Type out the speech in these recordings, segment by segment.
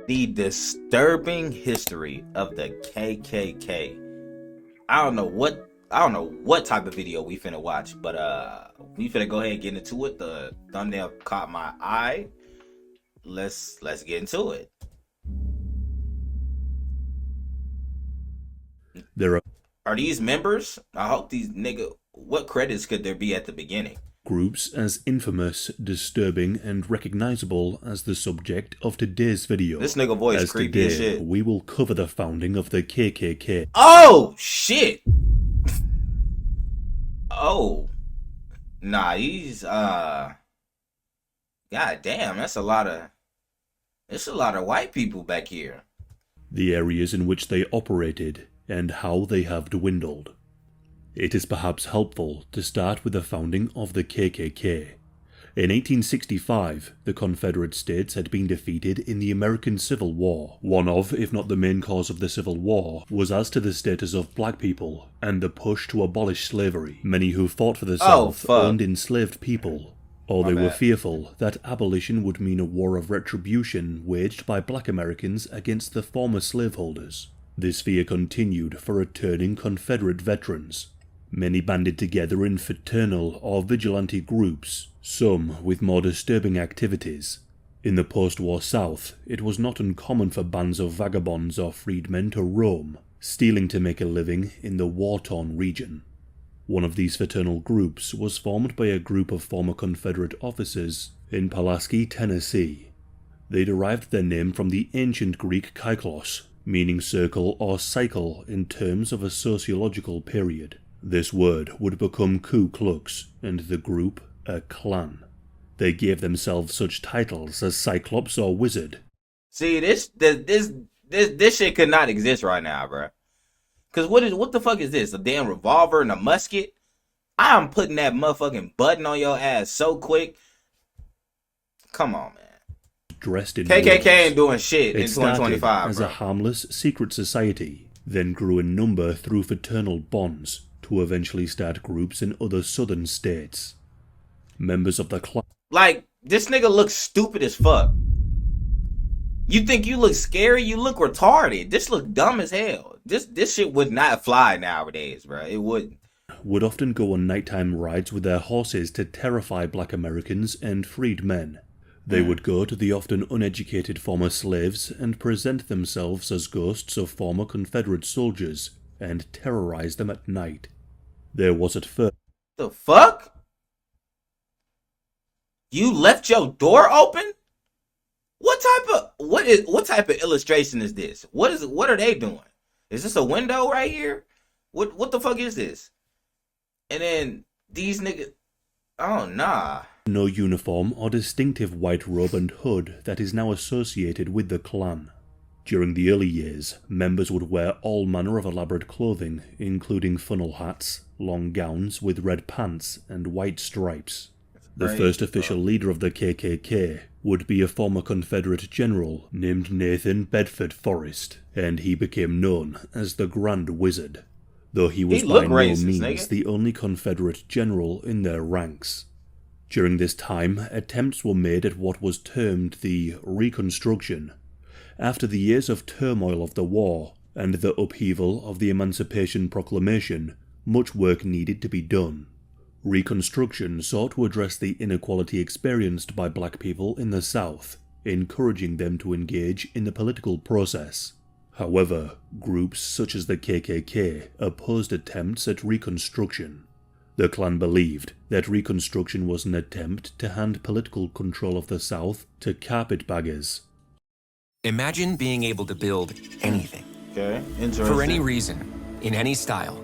The disturbing history of the KKK. I don't know what type of video we finna watch, but we finna go ahead and get into it. The thumbnail caught my eye. Let's get into it. There are these members? I hope these what credits could there be at the beginning? Groups as infamous, disturbing, and recognizable as the subject of today's video. This nigga voice as creepy today, as shit. We will cover the founding of the KKK. Oh shit! Oh, nah, he's god damn, that's a lot of white people back here. The areas in which they operated and how they have dwindled. It is perhaps helpful to start with the founding of the KKK. In 1865, the Confederate States had been defeated in the American Civil War. One of, if not the main cause of the Civil War, was as to the status of black people and the push to abolish slavery. Many who fought for the South owned enslaved people, or they were fearful that abolition would mean a war of retribution waged by black Americans against the former slaveholders. This fear continued for returning Confederate veterans. Many banded together in fraternal or vigilante groups, some with more disturbing activities. In the post-war South, it was not uncommon for bands of vagabonds or freedmen to roam, stealing to make a living in the war-torn region. One of these fraternal groups was formed by a group of former Confederate officers in Pulaski, Tennessee. They derived their name from the ancient Greek kyklos, meaning circle or cycle in terms of a sociological period. This word would become Ku Klux, and the group a clan. They gave themselves such titles as Cyclops or Wizard. See, this shit could not exist right now, bro. Cause what the fuck is this? A damn revolver and a musket? I'm putting that motherfucking button on your ass so quick. Come on, man. Dressed in KKK robes. ain't doing shit It in 2025, as bro. a harmless secret society, then grew in number through fraternal bonds, to eventually start groups in other southern states. Members of the clan. Like, this nigga looks stupid as fuck. You think you look scary? You look retarded. This look dumb as hell. This shit would not fly nowadays, bro. It wouldn't. Would often go on nighttime rides with their horses to terrify black Americans and freed men. They would go to the often uneducated former slaves and present themselves as ghosts of former Confederate soldiers and terrorize them at night. There was at first. The fuck? You left your door open? What type of illustration is this? What are they doing? Is this a window right here? What the fuck is this? And then these niggas, oh nah. No uniform or distinctive white robe and hood that is now associated with the Klan. During the early years, members would wear all manner of elaborate clothing, including funnel hats, long gowns with red pants and white stripes. The first official leader of the KKK would be a former Confederate general named Nathan Bedford Forrest, and he became known as the Grand Wizard, though he was by no means the only Confederate general in their ranks. During this time, attempts were made at what was termed the Reconstruction. After the years of turmoil of the war and the upheaval of the Emancipation Proclamation, much work needed to be done. Reconstruction sought to address the inequality experienced by black people in the South, encouraging them to engage in the political process. However, groups such as the KKK opposed attempts at Reconstruction. The Klan believed that Reconstruction was an attempt to hand political control of the South to carpetbaggers. Imagine being able to build anything. Okay, interesting. For any reason, in any style.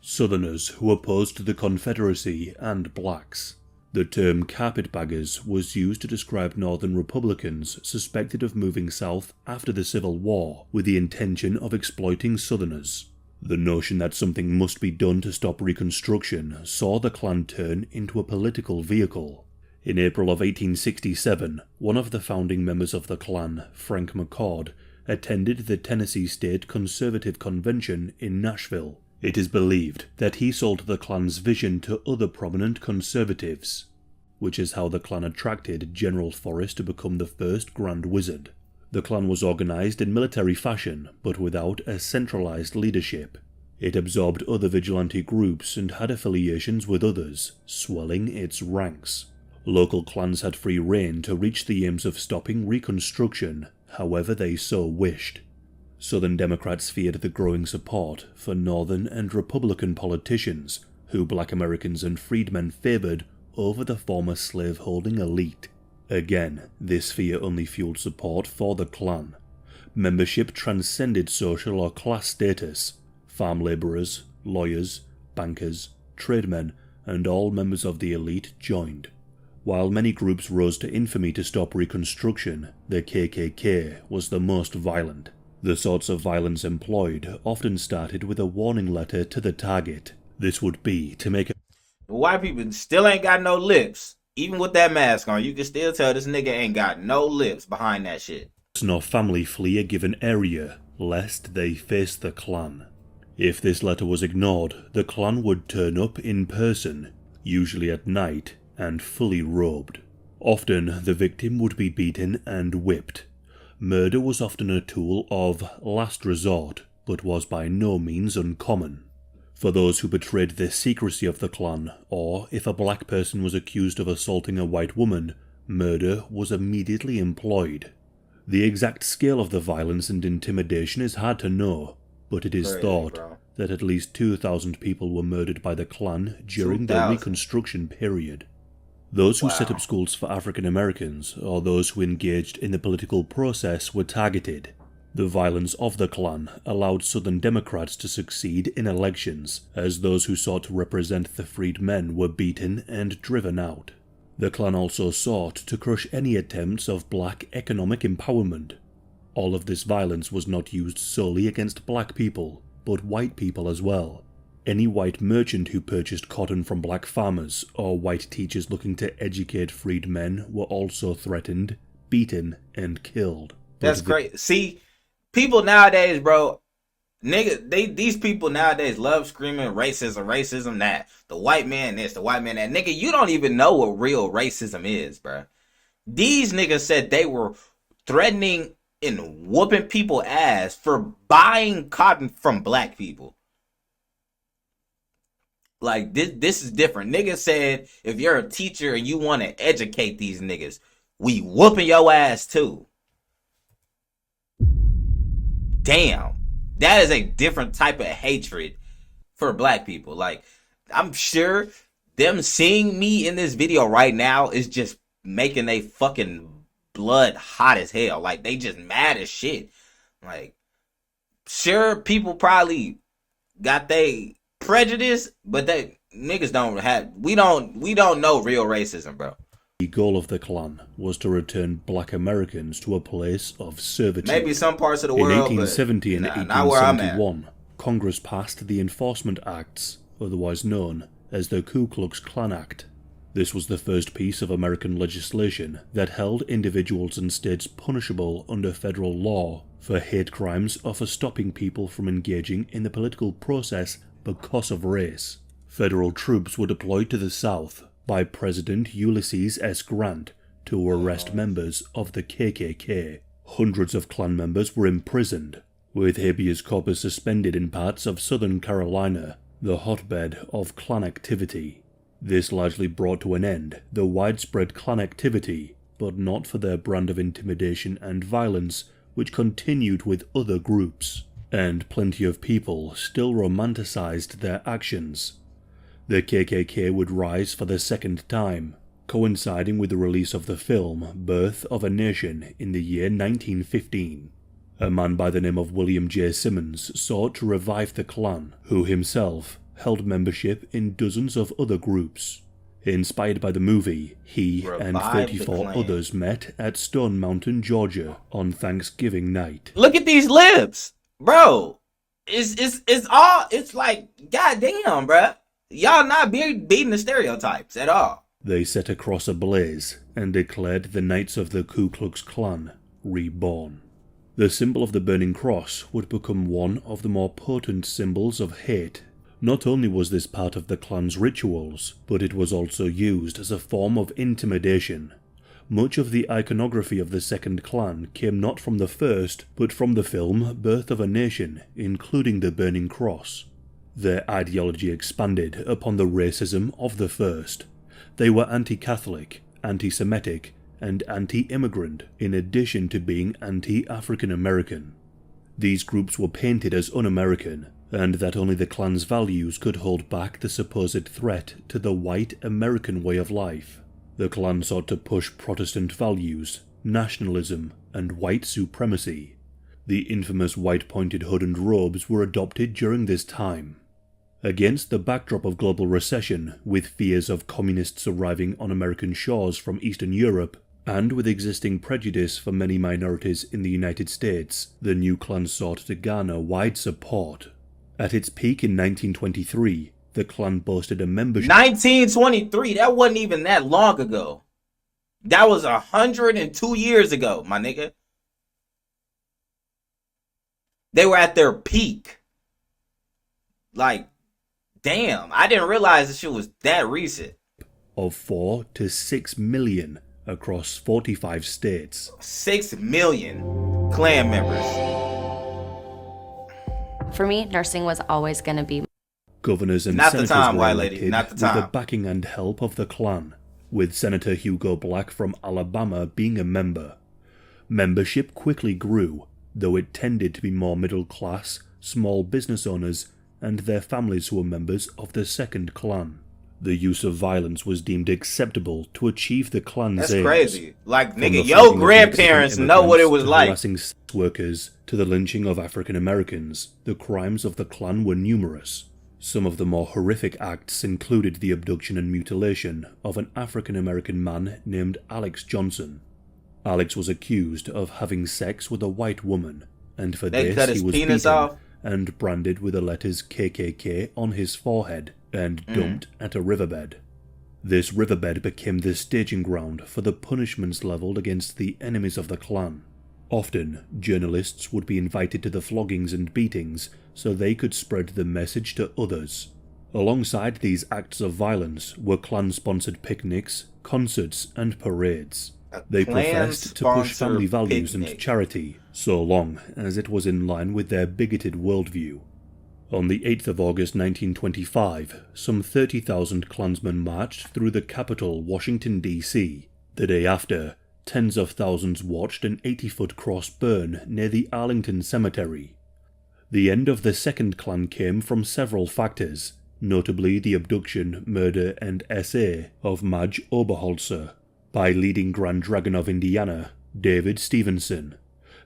Southerners who opposed the Confederacy and blacks. The term carpetbaggers was used to describe Northern Republicans suspected of moving south after the Civil War with the intention of exploiting Southerners. The notion that something must be done to stop Reconstruction saw the Klan turn into a political vehicle. In April of 1867, one of the founding members of the Klan, Frank McCord, attended the Tennessee State Conservative Convention in Nashville. It is believed that he sold the Klan's vision to other prominent conservatives, which is how the Klan attracted General Forrest to become the first Grand Wizard. The Klan was organized in military fashion, but without a centralized leadership. It absorbed other vigilante groups and had affiliations with others, swelling its ranks. Local clans had free rein to reach the aims of stopping Reconstruction, however they so wished. Southern Democrats feared the growing support for Northern and Republican politicians, who Black Americans and freedmen favored over the former slave-holding elite. Again, this fear only fueled support for the Klan. Membership transcended social or class status. Farm laborers, lawyers, bankers, tradesmen, and all members of the elite joined. While many groups rose to infamy to stop Reconstruction, the KKK was the most violent. The sorts of violence employed often started with a warning letter to the target. This would be to make The white people still ain't got no lips. Even with that mask on, you can still tell this nigga ain't got no lips behind that shit. Nor family flee a given area, lest they face the Klan. If this letter was ignored, the Klan would turn up in person, usually at night, and fully robed. Often, the victim would be beaten and whipped. Murder was often a tool of last resort, but was by no means uncommon. For those who betrayed the secrecy of the Klan, or if a black person was accused of assaulting a white woman, murder was immediately employed. The exact scale of the violence and intimidation is hard to know, but it is thought that at least 2,000 people were murdered by the Klan during the Reconstruction period. Those who set up schools for African Americans, or those who engaged in the political process, were targeted. The violence of the Klan allowed Southern Democrats to succeed in elections, as those who sought to represent the freedmen were beaten and driven out. The Klan also sought to crush any attempts of black economic empowerment. All of this violence was not used solely against black people, but white people as well. Any white merchant who purchased cotton from black farmers, or white teachers looking to educate freedmen, were also threatened, beaten, and killed. That's great. See, people nowadays, bro, these people nowadays love screaming racism, that. The white man this, the white man that. Nigga, you don't even know what real racism is, bro. These niggas said they were threatening and whooping people ass for buying cotton from black people. Like, this is different. Niggas said, if you're a teacher and you want to educate these niggas, we whooping your ass too. Damn. That is a different type of hatred for black people. Like, I'm sure them seeing me in this video right now is just making they fucking blood hot as hell. Like, they just mad as shit. Like, sure, people probably got they prejudice, but they niggas don't have. We don't know real racism, bro. The goal of the Klan was to return black Americans to a place of servitude. Maybe some parts of the world, in 1870 and 1871, Congress passed the Enforcement Acts, otherwise known as the Ku Klux Klan Act. This was the first piece of American legislation that held individuals and states punishable under federal law for hate crimes or for stopping people from engaging in the political process because of race. Federal troops were deployed to the South by President Ulysses S. Grant to arrest members of the KKK. Hundreds of Klan members were imprisoned, with habeas corpus suspended in parts of Southern Carolina, the hotbed of Klan activity. This largely brought to an end the widespread Klan activity, but not for their brand of intimidation and violence, which continued with other groups, and plenty of people still romanticized their actions. The KKK would rise for the second time, coinciding with the release of the film Birth of a Nation in the year 1915. A man by the name of William J. Simmons sought to revive the Klan, who himself held membership in dozens of other groups. Inspired by the movie, he and 34 others met at Stone Mountain, Georgia on Thanksgiving night. Look at these lips, bro. It's like, goddamn, bro. Y'all not beating the stereotypes at all. They set a cross ablaze and declared the Knights of the Ku Klux Klan reborn. The symbol of the burning cross would become one of the more potent symbols of hate. Not only was this part of the Klan's rituals, but it was also used as a form of intimidation. Much of the iconography of the Second Klan came not from the first, but from the film Birth of a Nation, including the Burning Cross. Their ideology expanded upon the racism of the first. They were anti-Catholic, anti-Semitic, and anti-immigrant, in addition to being anti-African American. These groups were painted as un-American, and that only the Klan's values could hold back the supposed threat to the white American way of life. The Klan sought to push Protestant values, nationalism, and white supremacy. The infamous white-pointed hood and robes were adopted during this time. Against the backdrop of global recession, with fears of communists arriving on American shores from Eastern Europe, and with existing prejudice for many minorities in the United States, the new Klan sought to garner wide support. At its peak in 1923, the Klan boasted a membership... 1923? That wasn't even that long ago. That was 102 years ago, my nigga. They were at their peak. Like, damn, I didn't realize this shit was that recent. Of 4 to 6 million across 45 states. 6 million Klan members. For me, nursing was always going to be... Governors and not senators the time, were white elected lady, not the with time. the backing and help of the Klan, with Senator Hugo Black from Alabama being a member. Membership quickly grew, though it tended to be more middle-class, small business owners, and their families who were members of the Second Klan. The use of violence was deemed acceptable to achieve the Klan's aims. That's crazy. Like, From nigga, the your flogging of grandparents Mexican know what it was immigrants to like. harassing sex workers to the lynching of African Americans, the crimes of the Klan were numerous. Some of the more horrific acts included the abduction and mutilation of an African American man named Alex Johnson. Alex was accused of having sex with a white woman, and for They cut this his he was penis beaten off? and branded with the letters KKK on his forehead and dumped at a riverbed. This riverbed became the staging ground for the punishments levelled against the enemies of the Klan. Often, journalists would be invited to the floggings and beatings so they could spread the message to others. Alongside these acts of violence were Klan-sponsored picnics, concerts, and parades. They professed to push family values and charity, so long as it was in line with their bigoted worldview. On the 8th of August 1925, some 30,000 Klansmen marched through the capital, Washington, D.C. The day after, tens of thousands watched an 80-foot cross burn near the Arlington Cemetery. The end of the Second Klan came from several factors, notably the abduction, murder, and essay of Madge Oberholzer by leading Grand Dragon of Indiana, David Stevenson.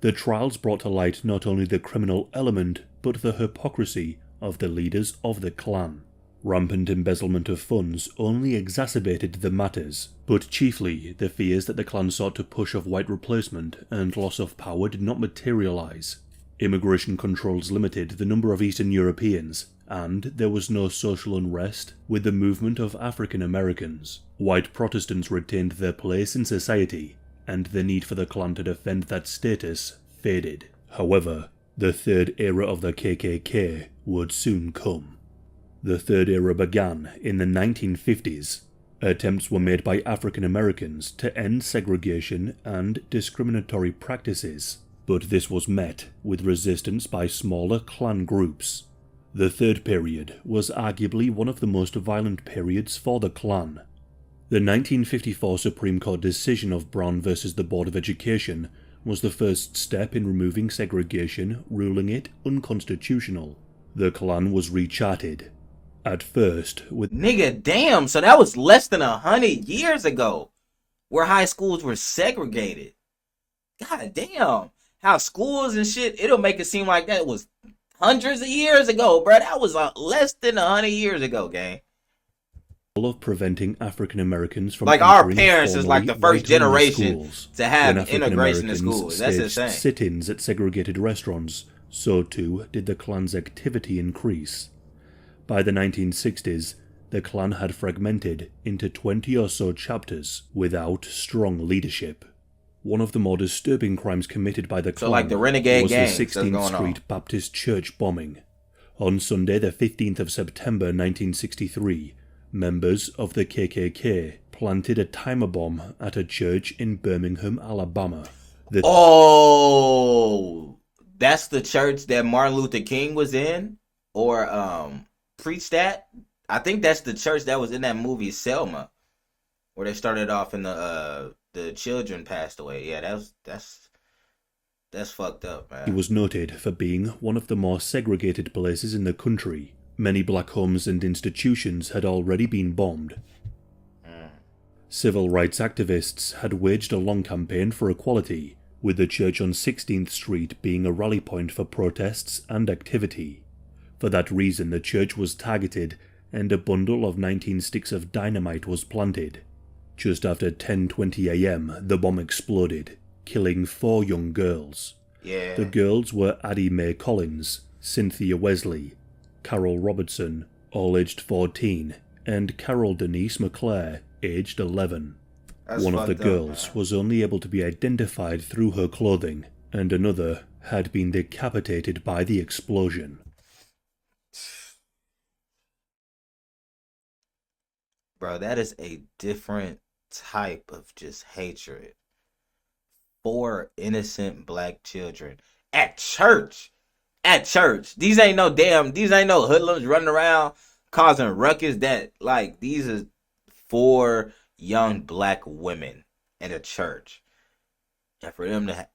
The trials brought to light not only the criminal element, but the hypocrisy of the leaders of the Klan. Rampant embezzlement of funds only exacerbated the matters, but chiefly the fears that the Klan sought to push of white replacement and loss of power did not materialize. Immigration controls limited the number of Eastern Europeans, and there was no social unrest with the movement of African Americans. White Protestants retained their place in society, and the need for the Klan to defend that status faded. However, the third era of the KKK would soon come. The third era began in the 1950s. Attempts were made by African Americans to end segregation and discriminatory practices, but this was met with resistance by smaller Klan groups. The third period was arguably one of the most violent periods for the Klan. The 1954 Supreme Court decision of Brown versus the Board of Education was the first step in removing segregation, ruling it unconstitutional. The Klan was recharted. At first, with... Nigga, damn, so that was less than 100 years ago, where high schools were segregated. God damn. How schools and shit, it'll make it seem like that was hundreds of years ago, bro. That was less than 100 years ago, gang. of preventing African Americans from like our entering parents is like the first white-only generation schools. to have When African integration in Americans schools. That's staged insane. sit-ins at segregated restaurants, so too did the Klan's activity increase. By the 1960s, the Klan had fragmented into 20 or so chapters without strong leadership. One of the more disturbing crimes committed by the Klan like the renegade was gangs the that's 16th going on. Street Baptist Church bombing. On Sunday, the 15th of September 1963, members of the KKK planted a timer bomb at a church in Birmingham, Alabama. Oh, that's the church that Martin Luther King was in or preached at. I think that's the church that was in that movie Selma, where they started off and the children passed away. Yeah, that's fucked up, man. He was noted for being one of the more segregated places in the country. Many black homes and institutions had already been bombed. Civil rights activists had waged a long campaign for equality, with the church on 16th Street being a rally point for protests and activity. For that reason, the church was targeted and a bundle of 19 sticks of dynamite was planted. Just after 10:20 a.m., the bomb exploded, killing 4 young girls. Yeah. The girls were Addie Mae Collins, Cynthia Wesley, Carol Robertson, all aged 14, and Carol Denise McClare, aged 11. One of the girls was only able to be identified through her clothing, and another had been decapitated by the explosion. Bro, that is a different type of just hatred. 4 innocent black children at church. At church. These ain't no hoodlums running around causing ruckus. These are 4 young black women in a church. And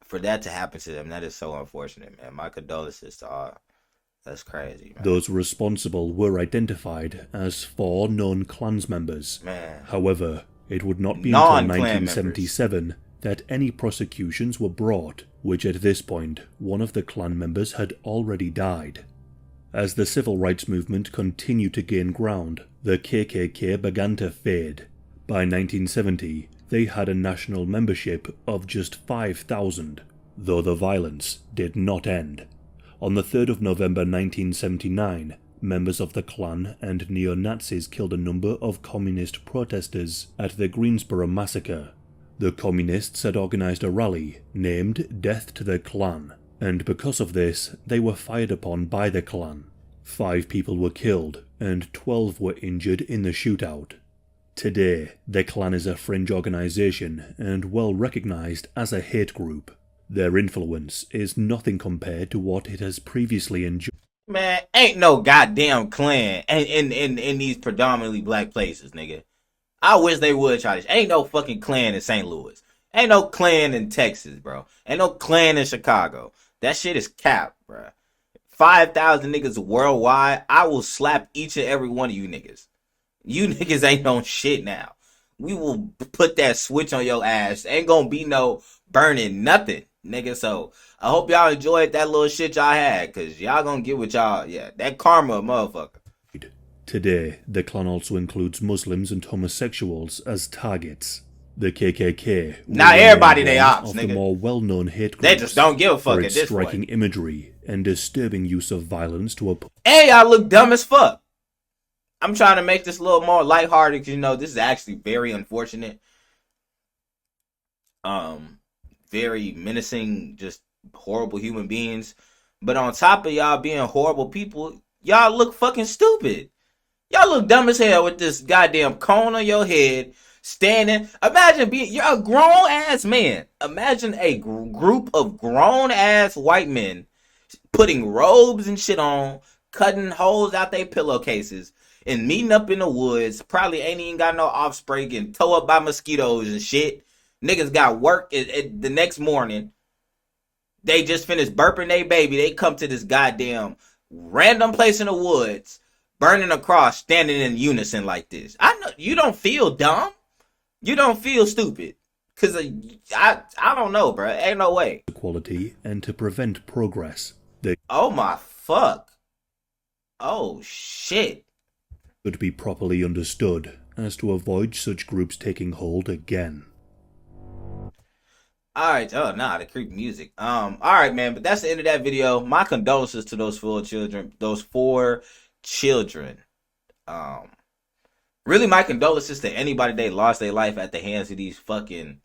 for that to happen to them, that is so unfortunate, man. My condolences to all. That's crazy, man. Those responsible were identified as 4 known Klans members. Man. However, it would not be until 1977 that any prosecutions were brought, which at this point, one of the Klan members had already died. As the civil rights movement continued to gain ground, the KKK began to fade. By 1970, they had a national membership of just 5,000, though the violence did not end. On the 3rd of November 1979, members of the Klan and neo-Nazis killed a number of communist protesters at the Greensboro massacre. The communists had organized a rally named Death to the Klan, and because of this, they were fired upon by the Klan. 5 people were killed, and 12 were injured in the shootout. Today, the Klan is a fringe organization and well recognized as a hate group. Their influence is nothing compared to what it has previously enjoyed. Man, ain't no goddamn Klan in these predominantly black places, nigga. I wish they would try this. Ain't no fucking Klan in St. Louis. Ain't no Klan in Texas, bro. Ain't no Klan in Chicago. That shit is cap, bro. 5,000 niggas worldwide. I will slap each and every one of you niggas. You niggas ain't on shit now. We will put that switch on your ass. Ain't gonna be no burning nothing, nigga. So I hope y'all enjoyed that little shit y'all had, cause y'all gonna get what y'all, that karma, motherfucker. Today, the Klan also includes Muslims and homosexuals as targets. The KKK, not everybody they ops, of nigga. the more well-known hate groups, they just don't give a fuck for at its this striking point. Imagery and disturbing use of violence to Hey, y'all look dumb as fuck. I'm trying to make this a little more lighthearted because, this is actually very unfortunate. Very menacing, just horrible human beings. But on top of y'all being horrible people, y'all look fucking stupid. Y'all look dumb as hell with this goddamn cone on your head, standing. Imagine you're a grown ass man. Imagine a group of grown ass white men putting robes and shit on, cutting holes out their pillowcases, and meeting up in the woods. Probably ain't even got no offspring and towed up by mosquitoes and shit. Niggas got work the next morning. They just finished burping their baby. They come to this goddamn random place in the woods, burning a cross, standing in unison like this. I know you don't feel dumb. You don't feel stupid. Cause I don't know, bro. Ain't no way. Equality and to prevent progress. They oh my fuck. Oh shit. Should be properly understood as to avoid such groups taking hold again. Alright, the creepy music. Alright, man, but that's the end of that video. My condolences to those 4 children. Really my condolences to anybody that lost their life at the hands of these fucking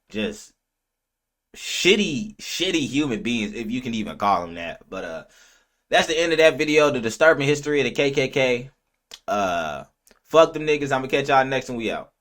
just shitty human beings, if you can even call them that. But that's the end of that video, the disturbing history of the KKK. Fuck them niggas. I'm gonna catch y'all next one. We out.